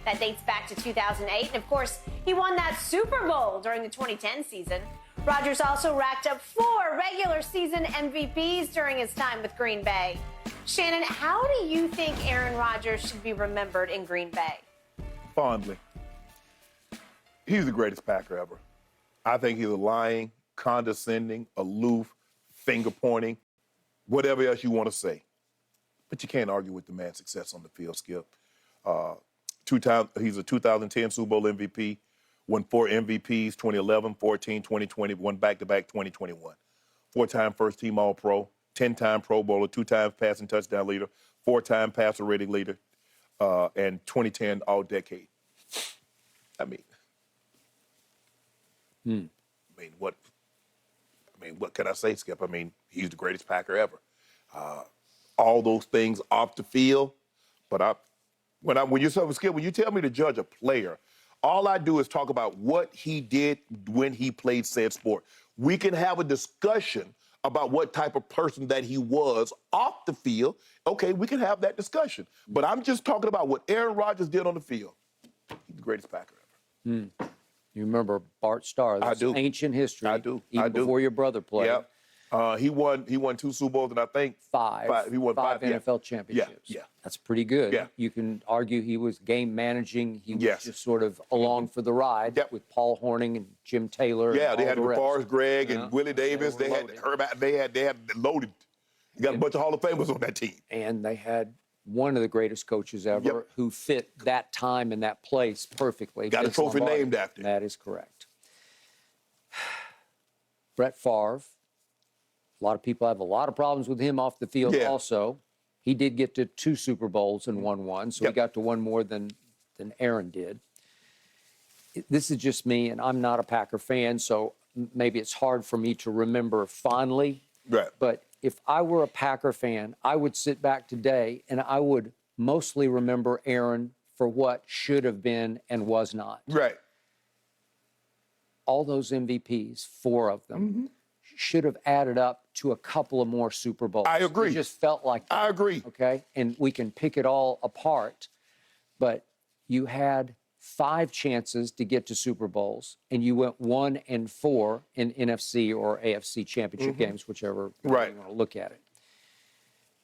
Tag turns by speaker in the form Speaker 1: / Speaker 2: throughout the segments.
Speaker 1: That dates back to 2008. And, of course, he won that Super Bowl during the 2010 season. Rodgers also racked up 4 regular season MVPs during his time with Green Bay. Shannon, how do you think Aaron Rodgers should be remembered in Green Bay?
Speaker 2: Fondly. He's the greatest Packer ever. I think he's a lying, condescending, aloof, finger-pointing, whatever else you want to say. But you can't argue with the man's success on the field, Skip. He's a 2010 Super Bowl MVP, won 4 MVPs, 2011, 14, 2020, won back-to-back 2021. 4-time first-team All-Pro, 10-time Pro Bowler, 2-time passing touchdown leader, 4-time passer rating leader, and 2010 All-Decade. I mean, what can I say, Skip? I mean, he's the greatest Packer ever. All those things off the field, but when you tell me to judge a player, all I do is talk about what he did when he played said sport. We can have a discussion about what type of person that he was off the field. Okay, we can have that discussion. But I'm just talking about what Aaron Rodgers did on the field. He's the greatest Packer ever.
Speaker 3: You remember Bart Starr? That's ancient history.
Speaker 2: I do.
Speaker 3: Even before your brother played.
Speaker 2: Yeah. He won 2 Super Bowls, and I think
Speaker 3: five.
Speaker 2: He won 5
Speaker 3: NFL championships.
Speaker 2: Yeah.
Speaker 3: That's pretty good.
Speaker 2: Yeah.
Speaker 3: You can argue he was game managing. He was just sort of along for the ride with Paul Hornung and Jim Taylor.
Speaker 2: Yeah,
Speaker 3: and
Speaker 2: they had DeForest Gregg and Willie Davis.
Speaker 3: They
Speaker 2: They had loaded. You got a bunch of Hall of Famers on that team.
Speaker 3: And they had one of the greatest coaches ever who fit that time and that place perfectly.
Speaker 2: Got a trophy named after him.
Speaker 3: That is correct. Brett Favre. A lot of people have a lot of problems with him off the field also. He did get to 2 Super Bowls and won 1, so he got to 1 more than Aaron did. This is just me, and I'm not a Packer fan, so maybe it's hard for me to remember fondly.
Speaker 2: Right.
Speaker 3: But if I were a Packer fan, I would sit back today, and I would mostly remember Aaron for what should have been and was not.
Speaker 2: Right.
Speaker 3: All those MVPs, 4 of them, should have added up to a couple of more Super Bowls.
Speaker 2: I agree.
Speaker 3: It just felt like that.
Speaker 2: I agree.
Speaker 3: Okay? And we can pick it all apart, but you had 5 chances to get to Super Bowls, and you went 1 and 4 in NFC or AFC championship games, whichever you want to look at it.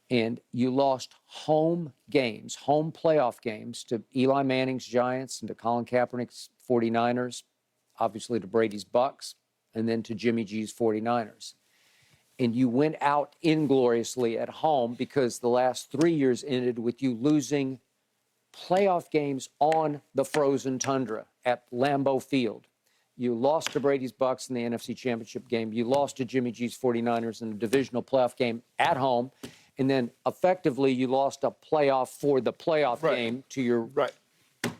Speaker 3: And you lost home games, home playoff games to Eli Manning's Giants and to Colin Kaepernick's 49ers, obviously to Brady's Bucks, and then to Jimmy G's 49ers. And you went out ingloriously at home because the last 3 years ended with you losing playoff games on the frozen tundra at Lambeau Field. You lost to Brady's Bucks in the NFC Championship game. You lost to Jimmy G's 49ers in the divisional playoff game at home. And then effectively you lost a playoff for the playoff game to your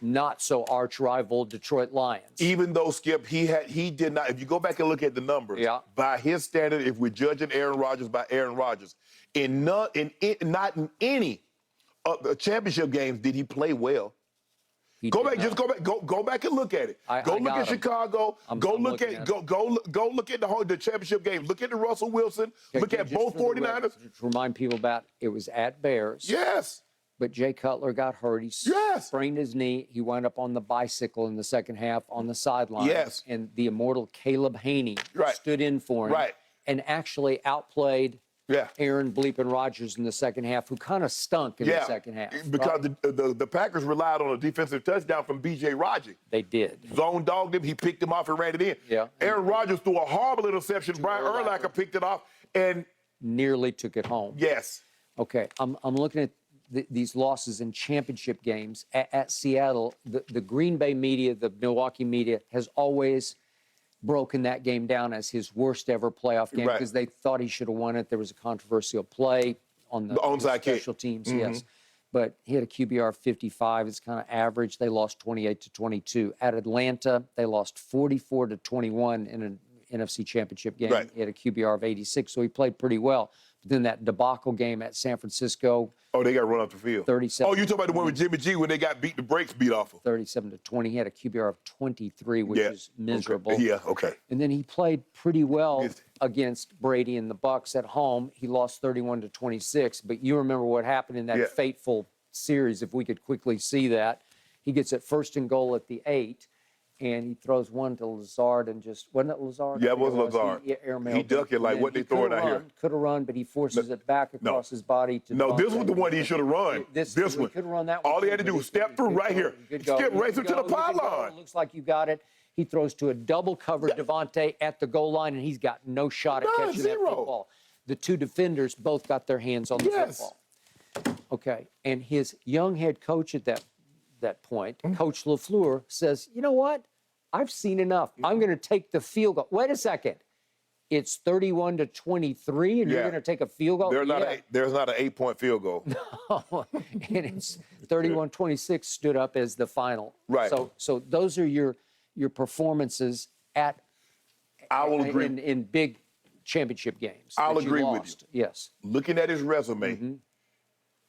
Speaker 3: not so arch rival Detroit Lions.
Speaker 2: Even though, Skip, he did not, if you go back and look at the numbers, by his standard, if we're judging Aaron Rodgers by Aaron Rodgers, not in any of the championship games did he play well. Go back and look at it. Go look at Chicago. Go look at the championship game. Look at the Russell Wilson. Look at both 49ers.
Speaker 3: To remind people about it was at Bears.
Speaker 2: Yes.
Speaker 3: But Jay Cutler got hurt. He sprained his knee. He wound up on the bicycle in the second half on the sideline.
Speaker 2: Yes.
Speaker 3: And the immortal Caleb Haney stood in for him and actually outplayed Aaron Bleepin Rodgers in the second half, who kind of stunk in the second half.
Speaker 2: Because the Packers relied on a defensive touchdown from B.J. Rodgers.
Speaker 3: They did.
Speaker 2: Zone dogged him. He picked him off and ran it in.
Speaker 3: Yeah.
Speaker 2: Aaron Rodgers threw a horrible interception. Brian Urlacher picked it off and
Speaker 3: nearly took it home.
Speaker 2: Yes.
Speaker 3: Okay, I'm looking at these losses in championship games at Seattle. The Green Bay media, the Milwaukee media, has always broken that game down as his worst ever playoff game because they thought he should have won it. There was a controversial play on the
Speaker 2: onside
Speaker 3: special teams, yes. But he had a QBR of 55. It's kind of average. They lost 28-22. At Atlanta, they lost 44-21 in an NFC Championship game. He had a QBR of 86, so he played pretty well. But then that debacle game at San Francisco.
Speaker 2: Oh, they got run off the field.
Speaker 3: 37.
Speaker 2: Oh, you talking about the one with Jimmy G when they got the brakes beat off of?
Speaker 3: 37-20. He had a QBR of 23, which is miserable.
Speaker 2: Okay. Yeah, okay.
Speaker 3: And then he played pretty well against Brady and the Bucks at home. He lost 31-26. But you remember what happened in that fateful series, if we could quickly see that. He gets it 1st and goal at the 8, and he throws one to Lazard and just, wasn't it Lazard?
Speaker 2: Yeah, it was Lazard.
Speaker 3: He
Speaker 2: ducked it like, what they throwing out here?
Speaker 3: Could have run, but he forces it back across his body to
Speaker 2: No, this
Speaker 3: Devontae.
Speaker 2: was the one he should have run. This one.
Speaker 3: He could have run that one.
Speaker 2: All he had to do was step through right here. Skip racer to the pylon.
Speaker 3: Looks like you got it. He throws to a double-covered Devontae at the goal line, and he's got no shot at catching that football. The two defenders both got their hands on the football. Okay, and his young head coach at that point, Coach LaFleur, says, you know what? I've seen enough. I'm going to take the field goal. Wait a second. It's 31-23, and you're going to take a field goal?
Speaker 2: There's not an 8-point field goal.
Speaker 3: No, and it's 31-26 stood up as the final.
Speaker 2: Right.
Speaker 3: So those are your performances at
Speaker 2: I will agree.
Speaker 3: in big championship games.
Speaker 2: I'll agree with you.
Speaker 3: Yes.
Speaker 2: Looking at his resume,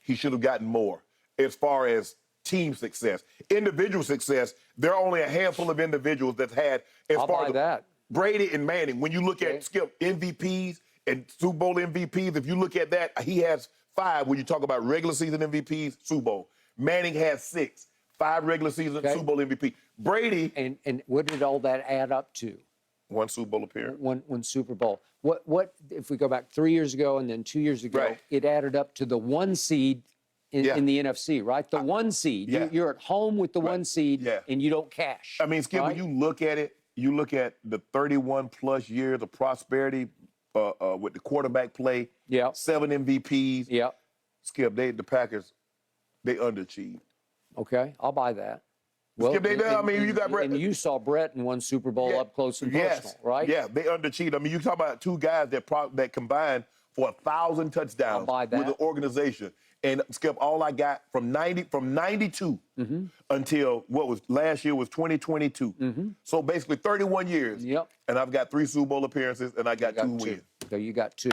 Speaker 2: he should have gotten more as far as team success. Individual success, there are only a handful of individuals that's had as
Speaker 3: I'll
Speaker 2: far
Speaker 3: buy
Speaker 2: as
Speaker 3: that.
Speaker 2: Brady and Manning. When you look at Skip MVPs and Super Bowl MVPs, if you look at that, he has 5 when you talk about regular season MVPs, Super Bowl. Manning has 6, 5 regular season Super Bowl MVP. Brady.
Speaker 3: And what did all that add up to?
Speaker 2: 1 Super Bowl appearance.
Speaker 3: One Super Bowl. What if we go back 3 years ago and then 2 years ago, it added up to the 1 seed in the NFC, right? The 1 seed. You're at home with the 1 seed, and you don't cash.
Speaker 2: I mean, Skip, when you look at it, you look at the 31-plus years of prosperity with the quarterback play, 7 MVPs.
Speaker 3: Yeah.
Speaker 2: Skip, the Packers, they underachieved.
Speaker 3: Okay, I'll buy that. Well,
Speaker 2: Skip, you got Brett.
Speaker 3: And you saw Brett in 1 Super Bowl up close and personal, right?
Speaker 2: Yeah, they underachieved. I mean, you talk about 2 guys that combined for 1,000 touchdowns with the organization. And Skip, all I got from 92 until last year was 2022. So basically 31 years.
Speaker 3: Yep.
Speaker 2: And I've got 3 Super Bowl appearances and I got 2 wins.
Speaker 3: So you got 2.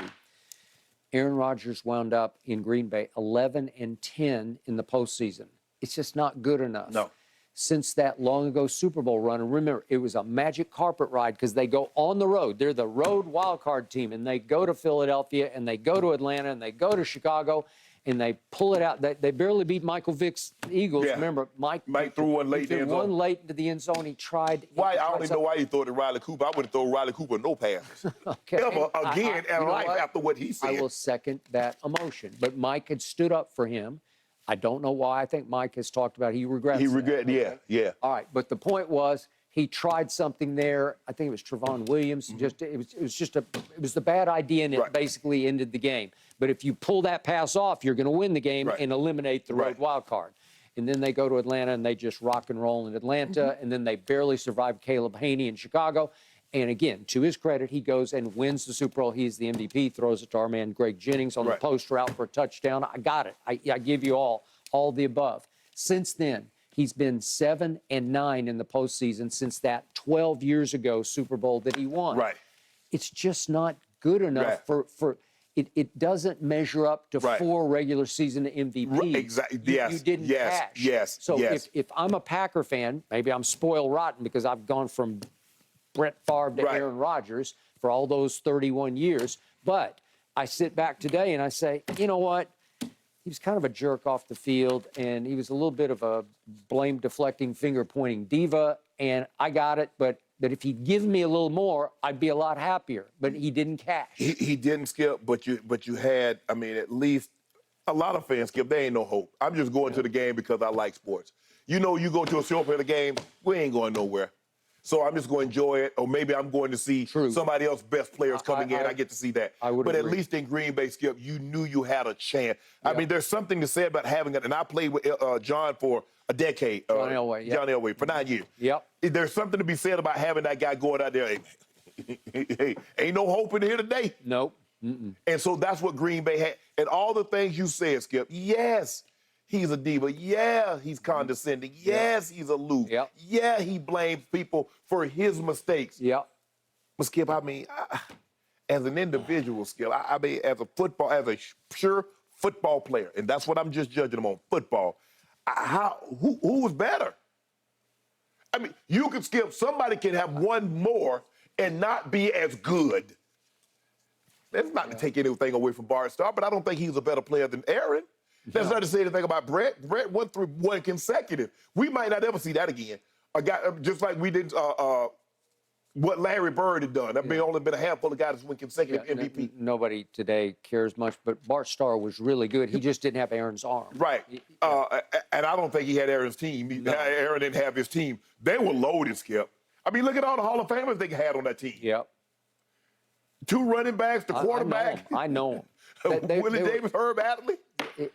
Speaker 3: Aaron Rodgers wound up in Green Bay 11-10 in the postseason. It's just not good enough.
Speaker 2: No.
Speaker 3: Since that long ago Super Bowl run, and remember, it was a magic carpet ride because they go on the road. They're the road wild card team, and they go to Philadelphia, and they go to Atlanta, and they go to Chicago, and they pull it out. They barely beat Michael Vick's Eagles.
Speaker 2: Yeah.
Speaker 3: Remember, Mike
Speaker 2: threw one late in the end zone.
Speaker 3: One late into the end zone. He tried.
Speaker 2: I don't even know why he threw it to Riley Cooper. I would have thrown Riley Cooper no passes.
Speaker 3: Ever
Speaker 2: again in life after what he said.
Speaker 3: I will second that emotion. But Mike had stood up for him. I don't know why. I think Mike has talked about he regrets that.
Speaker 2: Yeah.
Speaker 3: All right, but the point was he tried something there. I think it was Trevon Williams. It was the bad idea, and it basically ended the game. But if you pull that pass off, you're going to win the game and eliminate the road wild card. And then they go to Atlanta and they just rock and roll in Atlanta, and then they barely survive Caleb Haney in Chicago. And again, to his credit, he goes and wins the Super Bowl. He's the MVP, throws it to our man Greg Jennings on the post route for a touchdown. I got it. I give you all the above. Since then, he's been 7-9 in the postseason since that 12 years ago Super Bowl that he won.
Speaker 2: Right.
Speaker 3: It's just not good enough for it doesn't measure up to 4 regular season MVPs.
Speaker 2: Exactly.
Speaker 3: You didn't cash.
Speaker 2: Yes.
Speaker 3: So if I'm a Packer fan, maybe I'm spoiled rotten because I've gone from Brett Favre to Aaron Rodgers for all those 31 years. But I sit back today and I say, you know what? He was kind of a jerk off the field, and he was a little bit of a blame-deflecting, finger-pointing diva, and I got it. But if he'd given me a little more, I'd be a lot happier. But he didn't cash.
Speaker 2: He didn't, Skip, but you had, I mean, at least a lot of fans, Skip, there ain't no hope. I'm just going to the game because I like sports. You know, you go to a show for the game, we ain't going nowhere. So I'm just going to enjoy it, or maybe I'm going to see somebody else's best players coming in. I get to see that. But at least in Green Bay, Skip, you knew you had a chance. I mean, there's something to say about having it. And I played with John for a decade.
Speaker 3: John Elway.
Speaker 2: John Elway for 9 years.
Speaker 3: Yep.
Speaker 2: There's something to be said about having that guy going out there. Hey, ain't no hope in here today.
Speaker 3: Nope.
Speaker 2: And so that's what Green Bay had. And all the things you said, Skip, yes, he's a diva. Yeah, he's condescending. Yes, he's aloof.
Speaker 3: Yep.
Speaker 2: Yeah, he blames people for his mistakes.
Speaker 3: Yep.
Speaker 2: But Skip, I mean, as an individual, Skip, I mean, as a pure football player, and that's what I'm just judging him on, football. Who was better? I mean, you could Skip. Somebody can have one more and not be as good. That's not to take anything away from Bart Starr, but I don't think he's a better player than Aaron. That's not to say anything about Brett. Brett won through one consecutive. We might not ever see that again. A guy, just like we did what Larry Bird had done. There's only been a handful of guys who win consecutive MVP.
Speaker 3: Nobody today cares much, but Bart Starr was really good. He just didn't have Aaron's arm.
Speaker 2: Right. And I don't think he had Aaron's team.
Speaker 3: No.
Speaker 2: Aaron didn't have his team. They were loaded, Skip. I mean, look at all the Hall of Famers they had on that team.
Speaker 3: Yep.
Speaker 2: 2 running backs, the quarterback.
Speaker 3: I know him.
Speaker 2: Willie Davis, Herb Adley.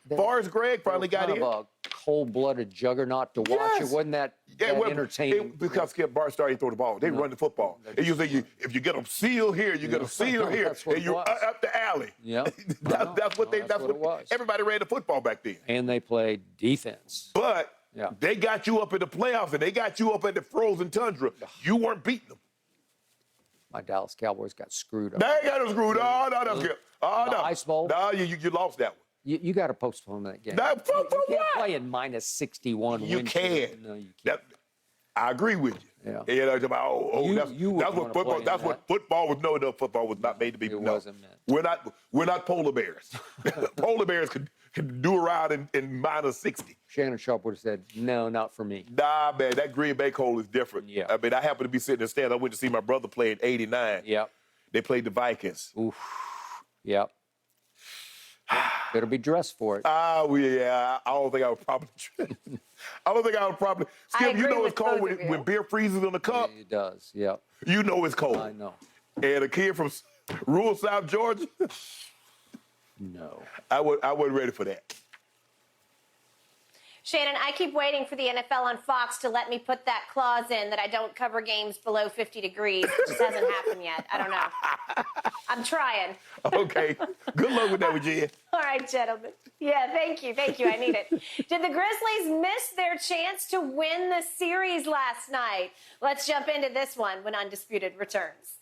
Speaker 2: Forrest Gregg finally got in.
Speaker 3: A cold-blooded juggernaut to watch.
Speaker 2: Yes.
Speaker 3: It wasn't that entertaining.
Speaker 2: Because Skip Bart Starr didn't throw the ball. They run the football. And you say, if you get them sealed here, you get them sealed here, and you're up the alley.
Speaker 3: Yep.
Speaker 2: That's what it was. Everybody ran the football back then.
Speaker 3: And they played defense.
Speaker 2: But they got you up in the playoffs, and they got you up in the frozen tundra. You weren't beating them.
Speaker 3: My Dallas Cowboys got screwed up.
Speaker 2: They got them screwed. No, Skip.
Speaker 3: The Ice Bowl.
Speaker 2: No, you lost that one.
Speaker 3: You got to postpone that game.
Speaker 2: No, for
Speaker 3: you can't
Speaker 2: what?
Speaker 3: play in -61.
Speaker 2: You can.
Speaker 3: No, you can't.
Speaker 2: I agree with you.
Speaker 3: Yeah.
Speaker 2: You know, it's about, that's what football. That's what football was. No, football was not made to be.
Speaker 3: It wasn't meant.
Speaker 2: We're not polar bears. Polar bears can do around in -60.
Speaker 3: Shannon Sharp would have said, "No, not for me."
Speaker 2: Nah, man, that Green Bay cold is different.
Speaker 3: Yeah.
Speaker 2: I mean, I happened to be sitting in the stand. I went to see my brother play in '89.
Speaker 3: Yep.
Speaker 2: They played the Vikings.
Speaker 3: Oof. Yep. Better be dressed for it.
Speaker 2: I don't think I would probably. I don't think I would probably. Skip, you know it's cold when beer freezes in the cup.
Speaker 3: It does. Yep.
Speaker 2: You know it's cold.
Speaker 3: I know.
Speaker 2: And a kid from rural South Georgia.
Speaker 3: No.
Speaker 2: I wasn't ready for that.
Speaker 1: Shannon, I keep waiting for the NFL on Fox to let me put that clause in that I don't cover games below 50 degrees. It just hasn't happened yet. I don't know. I'm trying.
Speaker 2: Okay. Good luck with that, Virginia.
Speaker 1: All right, gentlemen. Yeah, thank you. Thank you. I need it. Did the Grizzlies miss their chance to win the series last night? Let's jump into this one when Undisputed returns.